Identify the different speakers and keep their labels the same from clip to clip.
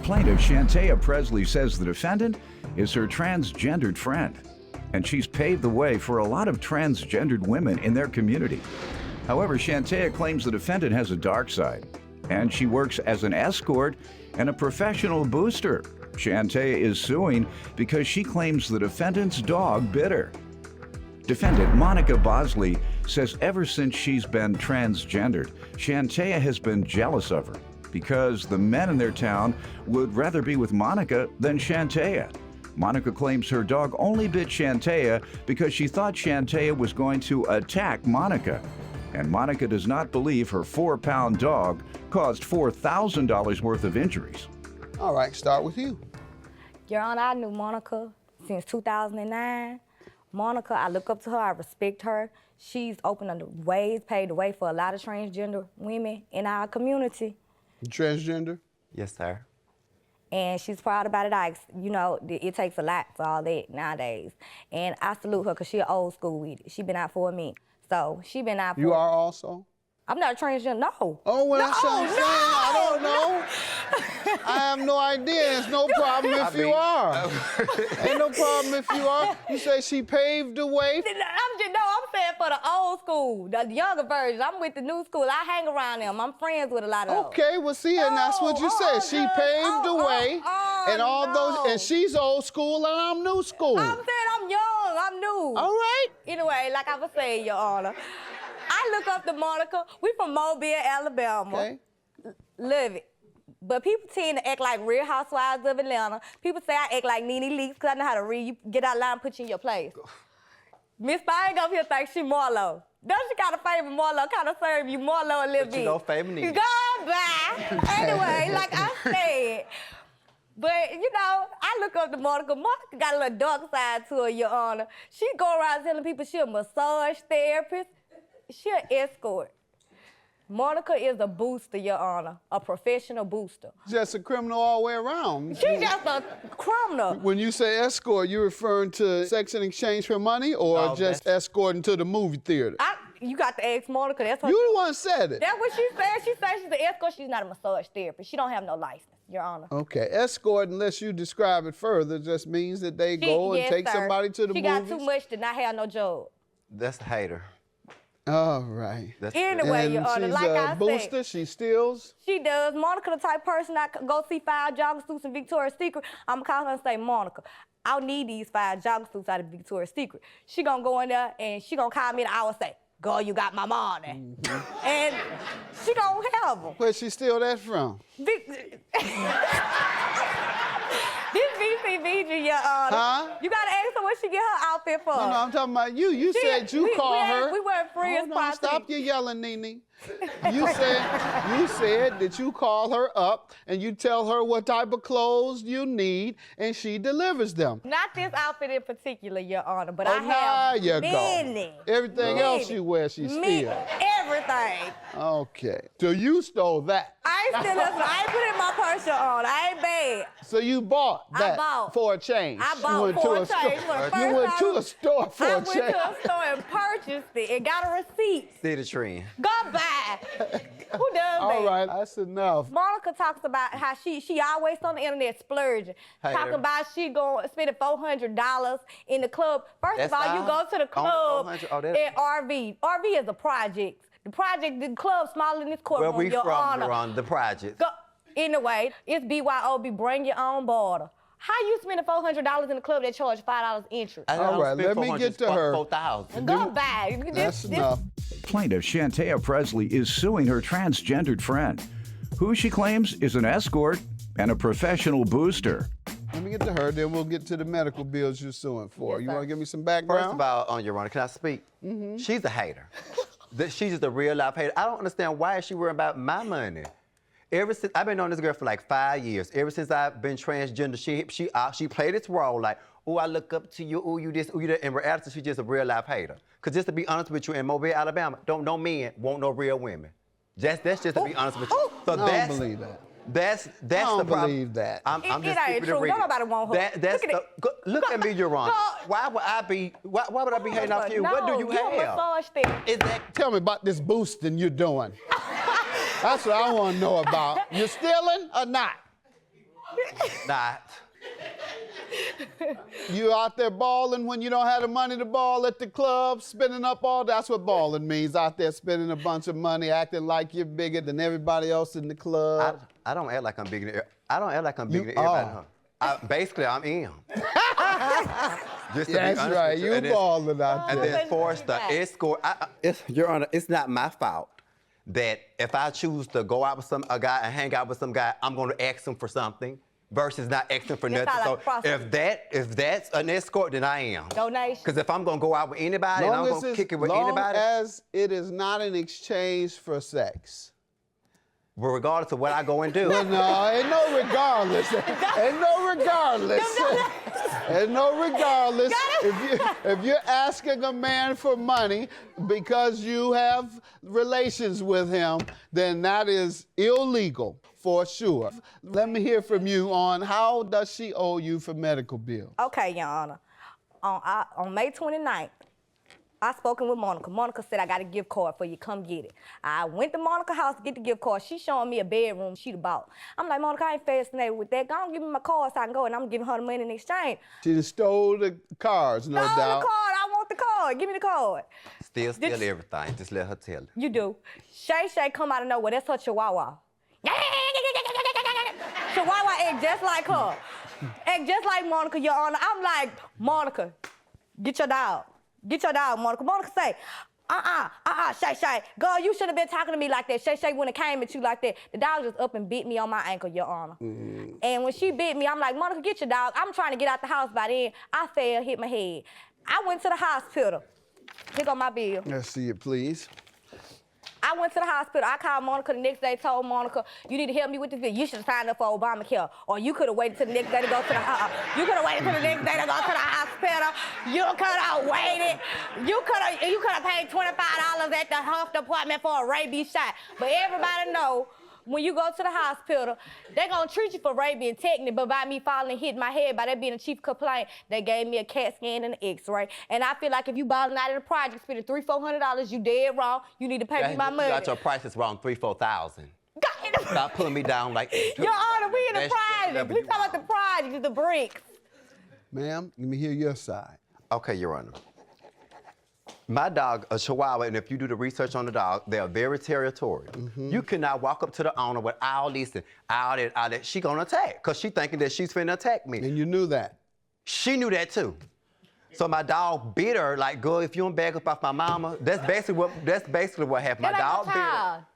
Speaker 1: Plaintiff Shantea Presley says the defendant is her transgendered friend, and she's paved the way for a lot of transgendered women in their community. However, Shantea claims the defendant has a dark side, and she works as an escort and a professional booster. Shantea is suing because she claims the defendant's dog bit her. Defendant Monica Bosley says ever since she's been transgendered, Shantea has been jealous of her because the men in their town would rather be with Monica than Shantea. Monica claims her dog only bit Shantea because she thought Shantea was going to attack Monica. And Monica does not believe her 4-pound dog caused $4,000 worth of injuries.
Speaker 2: All right, start with you.
Speaker 3: Your Honor, I knew Monica since 2009. Monica, I look up to her, I respect her. She's opened the ways, paved the way for a lot of transgender women in our community.
Speaker 2: Transgender?
Speaker 4: Yes, sir.
Speaker 3: And she's proud about it. You know, it takes a lot for all that nowadays. And I salute her because she's old school with it. She been out for me. So she been out for
Speaker 2: You are also?
Speaker 3: I'm not a transgender, no.
Speaker 2: Oh, well, that's what I'm saying. I don't know. I have no idea. It's no problem if you are. Ain't no problem if you are. You say she paved the way?
Speaker 3: I'm saying for the old school, the younger version. I'm with the new school. I hang around them. I'm friends with a lot of them.
Speaker 2: Okay, well, see, and that's what you said. She paved the way, and all those, and she's old school, and I'm new school.
Speaker 3: I'm saying I'm young, I'm new.
Speaker 2: All right.
Speaker 3: Anyway, like I was saying, Your Honor, I look up to Monica. We from Mobile, Alabama.
Speaker 2: Okay.
Speaker 3: Love it. But people tend to act like Real Housewives of Atlanta. People say I act like Nene Leakes because I know how to read. You get out of line and put you in your place. Miss Fine up here think she Marlo. Don't she kind of favor Marlo, kind of serve you Marlo a little bit?
Speaker 4: You don't favor me.
Speaker 3: Goodbye. Anyway, like I said. But, you know, I look up to Monica. Monica got a little dark side to her, Your Honor. She go around telling people she a massage therapist. She an escort. Monica is a booster, Your Honor, a professional booster.
Speaker 2: Just a criminal all the way around.
Speaker 3: She's just a criminal.
Speaker 2: When you say escort, you're referring to sex in exchange for money or just escorting to the movie theater?
Speaker 3: You got to ask Monica. That's what
Speaker 2: You the one said it.
Speaker 3: That's what she said. She said she's an escort. She's not a massage therapist. She don't have no license, Your Honor.
Speaker 2: Okay, escort, unless you describe it further, just means that they go and take somebody to the movies.
Speaker 3: She got too much to not have no job.
Speaker 4: That's a hater.
Speaker 2: All right.
Speaker 3: Anyway, Your Honor, like I said.
Speaker 2: Booster, she steals?
Speaker 3: She does. Monica the type of person I could go see 5 jogging suits in Victoria's Secret. I'm gonna call her and say, Monica, I need these 5 jogging suits out of Victoria's Secret. She gonna go in there and she gonna call me in an hour and say, girl, you got my money. And she gonna have them.
Speaker 2: Where'd she steal that from?
Speaker 3: This VCVG, Your Honor.
Speaker 2: Huh?
Speaker 3: You gotta ask her what she get her outfit for.
Speaker 2: No, I'm talking about you. You said you called her.
Speaker 3: We weren't friends.
Speaker 2: Hold on, stop your yelling, Nene. You said that you call her up and you tell her what type of clothes you need and she delivers them.
Speaker 3: Not this outfit in particular, Your Honor, but I have
Speaker 2: many. Everything else you wear, she steals.
Speaker 3: Everything.
Speaker 2: Okay. So you stole that.
Speaker 3: I ain't stealing this one. I ain't put it in my purse, Your Honor. I ain't bad.
Speaker 2: So you bought that for a change?
Speaker 3: I bought for a change.
Speaker 2: You went to a store for a change.
Speaker 3: I went to a store and purchased it and got a receipt.
Speaker 4: See the trend.
Speaker 3: Goodbye. Who does that?
Speaker 2: All right, that's enough.
Speaker 3: Monica talks about how she always on the internet splurging. Talking about she going spending $400 in the club. First of all, you go to the club in RV. RV is a project. The club smaller than this courtroom,
Speaker 4: Where we
Speaker 3: Your Honor.
Speaker 4: We're on the project.
Speaker 3: Anyway, it's BYOB, bring your own border. How you spending $400 in the club that charge $5 entry?
Speaker 2: All right, let me get to her.
Speaker 3: Go back.
Speaker 2: That's enough.
Speaker 1: Plaintiff Shantea Presley is suing her transgendered friend, who she claims is an escort and a professional booster.
Speaker 2: Let me get to her, then we'll get to the medical bills you're suing for. You want to give me some background?
Speaker 4: First of all, Your Honor, can I speak? She's a hater. She's just a real life hater. I don't understand why is she worried about my money. Ever since I've been knowing this girl for like 5 years. Ever since I've been transgender, she played this role like, oh, I look up to you, oh, you this, oh, you that. In reality, she's just a real life hater. Because just to be honest with you, in Mobile, Alabama, no men want no real women. That's just to be honest with you. So
Speaker 2: I don't believe that.
Speaker 4: That's the problem.
Speaker 2: I don't believe that.
Speaker 4: I'm just
Speaker 3: it ain't true. Nobody want her.
Speaker 4: Look at me, Your Honor. Why would I be hating off you? What do you have?
Speaker 3: Massage therapist.
Speaker 2: Tell me about this boosting you're doing. That's what I want to know about. You stealing or not?
Speaker 4: not.
Speaker 2: You out there balling when you don't have the money to ball at the club, spending up all. That's what balling means. Out there spending a bunch of money, acting like you're bigger than everybody else in the club.
Speaker 4: I don't act like I'm bigger than. I don't act like I'm bigger than everybody. Basically, I'm in.
Speaker 2: That's right. You balling out there.
Speaker 4: And then for the escort, Your Honor, it's not my fault that if I choose to go out with a guy and hang out with some guy, I'm going to ask him for something versus not asking for nothing. So if that's an escort, then I am.
Speaker 3: Donation.
Speaker 4: Because if I'm going to go out with anybody and I'm going to kick it with anybody.
Speaker 2: As it is not an exchange for sex.
Speaker 4: But regardless of what I go and do.
Speaker 2: Well, no, ain't no regardless. Ain't no regardless. Ain't no regardless. If you're asking a man for money because you have relations with him, then that is illegal for sure. Let me hear from you on how does she owe you for medical bills?
Speaker 3: Okay, Your Honor. On May 29th, I spoken with Monica. Monica said, I got a gift card for you, come get it. I went to Monica's house to get the gift card. She showing me a bedroom she bought. I'm like, Monica, I ain't fascinated with that. Go on, give me my card so I can go, and I'm giving her the money in exchange.
Speaker 2: She just stole the cards, no doubt.
Speaker 3: The card, I want the card. Give me the card.
Speaker 4: Steal everything. Just let her tell it.
Speaker 3: You do. Shay Shay come out of nowhere. That's her chihuahua. Chihuahua act just like her. Act just like Monica, Your Honor. I'm like, Monica, get your dog. Get your dog, Monica. Monica say, Shay Shay. Girl, you shouldn't have been talking to me like that. Shay Shay wouldn't have came at you like that. The dog just up and bit me on my ankle, Your Honor. And when she bit me, I'm like, Monica, get your dog. I'm trying to get out the house by then. I fell, hit my head. I went to the hospital. Here go my bill.
Speaker 2: Let's see it, please.
Speaker 3: I went to the hospital. I called Monica the next day, told Monica, you need to help me with this bill. You should have signed up for Obamacare. Or you could have waited till the next day to go to the You could have waited till the next day to go to the hospital. You could have waited. You could have paid $25 at the health department for a rabies shot. But everybody know when you go to the hospital, they're going to treat you for rabies and tetanus, but by me falling and hitting my head, by that being a chief complaint, they gave me a CAT scan and an X-ray. And I feel like if you balling out in the project, spending $300-$400, you dead wrong. You need to pay me my money.
Speaker 4: You got your prices wrong, $3,000-$4,000. Stop pulling me down like that.
Speaker 3: Your Honor, we in the project. We talking about the project, the bricks.
Speaker 2: Ma'am, let me hear your side.
Speaker 4: Okay, Your Honor. My dog, a Chihuahua, and if you do the research on the dog, they are very territorial. You cannot walk up to the owner with all this and all that. She gonna attack, because she thinking that she's finna attack me.
Speaker 2: And you knew that?
Speaker 4: She knew that too. So my dog bit her, like, girl, if you don't back up off my mama, that's basically what happened.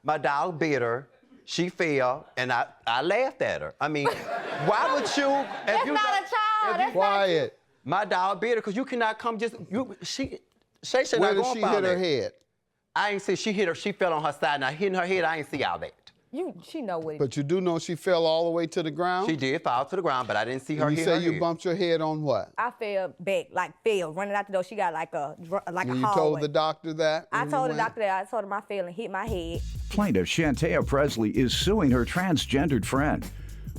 Speaker 4: My dog bit her, she fell, and I laughed at her. I mean, why would you?
Speaker 3: That's not a child. That's
Speaker 2: quiet.
Speaker 4: My dog bit her, because you cannot come just, Shay Shay
Speaker 2: Where
Speaker 4: not
Speaker 2: did
Speaker 4: going
Speaker 2: she
Speaker 4: for
Speaker 2: hit her
Speaker 4: that.
Speaker 2: head?
Speaker 4: I ain't see, she hit her, she fell on her side. Now, hitting her head, I ain't see all that.
Speaker 3: She know what it is.
Speaker 2: But you do know she fell all the way to the ground?
Speaker 4: She did fall to the ground, but I didn't see her hit her
Speaker 2: You say you
Speaker 4: head.
Speaker 2: bumped your head on what?
Speaker 3: I fell back, running out the door. She got like a hallway.
Speaker 2: You told the doctor that?
Speaker 3: I told the doctor that. I told him I fell and hit my head.
Speaker 1: Plaintiff Shantea Presley is suing her transgendered friend,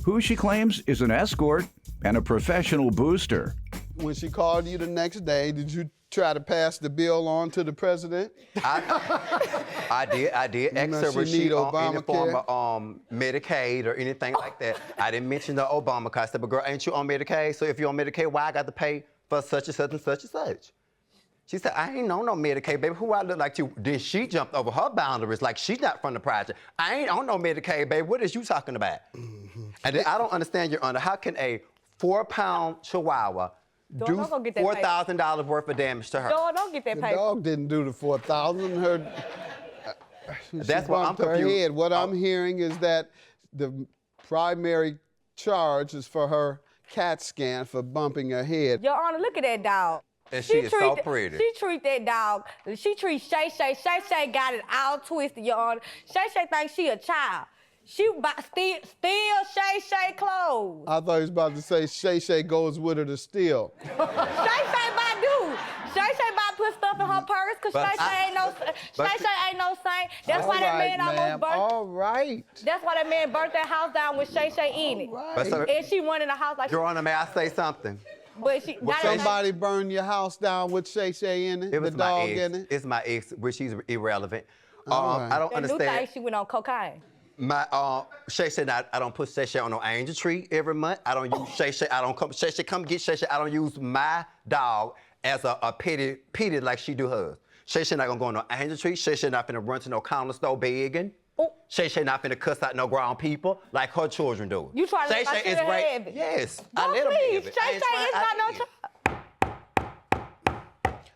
Speaker 1: who she claims is an escort and a professional booster.
Speaker 2: When she called you the next day, did you try to pass the bill on to the president?
Speaker 4: I did ask her was she on any form of Medicaid or anything like that. I didn't mention the Obamacare. I said, but girl, ain't you on Medicaid? So if you're on Medicaid, why I got to pay for such and such and such and such? She said, I ain't on no Medicaid, baby. Who I look like to? Then she jumped over her boundaries like she's not from the project. I ain't on no Medicaid, baby. What is you talking about? And then I don't understand, Your Honor, how can a 4-pound Chihuahua do $4,000 worth of damage to her?
Speaker 3: Don't get that paper.
Speaker 2: The dog didn't do the 4,000.
Speaker 4: That's what I'm
Speaker 2: her
Speaker 4: confused.
Speaker 2: head. What I'm hearing is that the primary charge is for her CAT scan for bumping her head.
Speaker 3: Your Honor, look at that dog.
Speaker 4: And she is so pretty.
Speaker 3: She treat that dog. She treat Shay Shay. Shay Shay got it all twisted, Your Honor. Shay Shay thinks she a child. She steal Shay Shay clothes.
Speaker 2: I thought he was about to say Shay Shay goes with her to steal.
Speaker 3: Shay Shay about do. Shay Shay about put stuff in her purse because Shay Shay ain't no saint. That's why that man almost burnt.
Speaker 2: All right.
Speaker 3: That's why that man burnt that house down with Shay Shay in it.
Speaker 2: Right.
Speaker 3: And she went in the house like.
Speaker 4: Your Honor, may I say something?
Speaker 3: But
Speaker 2: somebody burned your house down with Shay Shay in it.
Speaker 4: It was
Speaker 2: the
Speaker 4: my
Speaker 2: dog
Speaker 4: ex.
Speaker 2: in it.
Speaker 4: It's my ex, which she's irrelevant.
Speaker 2: Right.
Speaker 4: I don't
Speaker 3: and
Speaker 4: understand.
Speaker 3: she went on cocaine.
Speaker 4: Shay Shay, I don't put Shay Shay on no angel tree every month. I don't use Shay Shay. I don't come. Shay Shay, come get Shay Shay. I don't use my dog as a pity like she do hers. Shay Shay not gonna go on no angel tree. Shay Shay not finna run to no corner store begging. Oh. Shay Shay not finna cuss out no grown people like her children do.
Speaker 3: You try to
Speaker 4: Shay
Speaker 3: let my
Speaker 4: Shay is
Speaker 3: children
Speaker 4: right.
Speaker 3: have it.
Speaker 4: Yes,
Speaker 3: No,
Speaker 4: I let them
Speaker 3: please.
Speaker 4: have it.
Speaker 3: Shay Shay is not no child.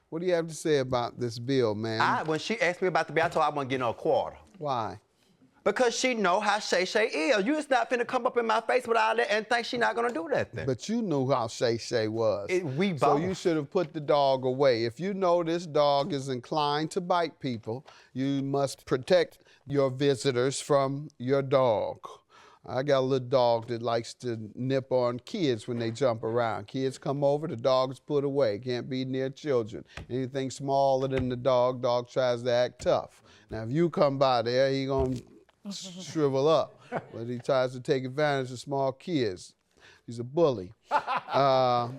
Speaker 2: What do you have to say about this bill, man?
Speaker 4: When she asked me about the bill, I told her I wasn't getting no quarter.
Speaker 2: Why?
Speaker 4: Because she know how Shay Shay is. You just not finna come up in my face with all that and think she not gonna do that thing.
Speaker 2: But you knew how Shay Shay was.
Speaker 4: We both.
Speaker 2: So you should have put the dog away. If you know this dog is inclined to bite people, you must protect your visitors from your dog. I got a little dog that likes to nip on kids when they jump around. Kids come over, the dog is put away. Can't be near children. Anything smaller than the dog tries to act tough. Now, if you come by there, he gonna shrivel up. But he tries to take advantage of small kids. He's a bully. My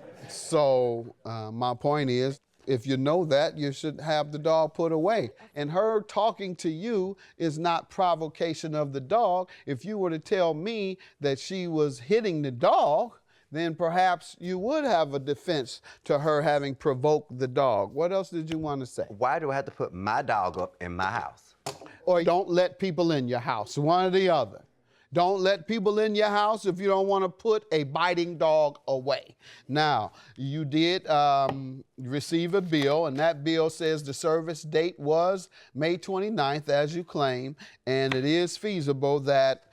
Speaker 2: point is, if you know that, you should have the dog put away. And her talking to you is not provocation of the dog. If you were to tell me that she was hitting the dog, then perhaps you would have a defense to her having provoked the dog. What else did you want to say?
Speaker 4: Why do I have to put my dog up in my house?
Speaker 2: Or don't let people in your house, one or the other. Don't let people in your house if you don't want to put a biting dog away. Now, you did receive a bill, and that bill says the service date was May 29th, as you claim, and it is feasible that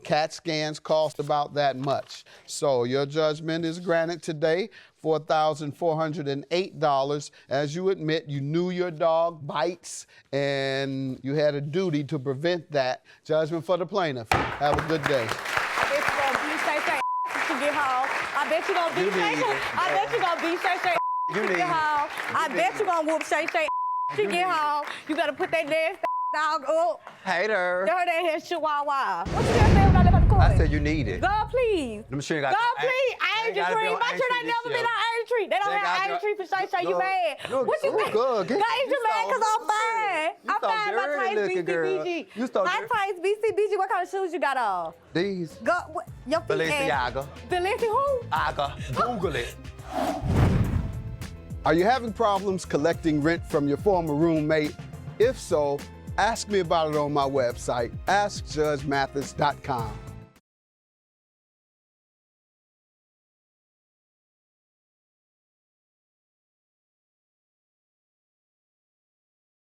Speaker 2: CAT scans cost about that much. So your judgment is granted today, $4,408. As you admit, you knew your dog bites, and you had a duty to prevent that. Judgment for the plaintiff. Have a good day.
Speaker 3: I bet you gonna beat Shay Shay to get home. I bet you gonna beat Shay Shay. I bet you gonna beat Shay Shay to get home. I bet you gonna whoop Shay Shay to get home. You better put that nasty dog up.
Speaker 4: Hater.
Speaker 3: Throw that here chihuahua. What you gonna say when I live on the court?
Speaker 4: I said you need it.
Speaker 3: Go, please.
Speaker 4: Them sure
Speaker 3: Go, please. Angel tree. My children ain't never been on Angel tree. They don't have Angel tree for Shay Shay. You mad? What you mad?
Speaker 4: Good.
Speaker 3: God, you mad because I'm fine. I'm fine. My tights BCBG. My tights BCBG. What kind of shoes you got on?
Speaker 4: These.
Speaker 3: Go. Your feet.
Speaker 4: Balenciaga.
Speaker 3: Balenciaga who?
Speaker 4: Aga. Google it.
Speaker 2: Are you having problems collecting rent from your former roommate? If so, ask me about it on my website, askjudgemathis.com.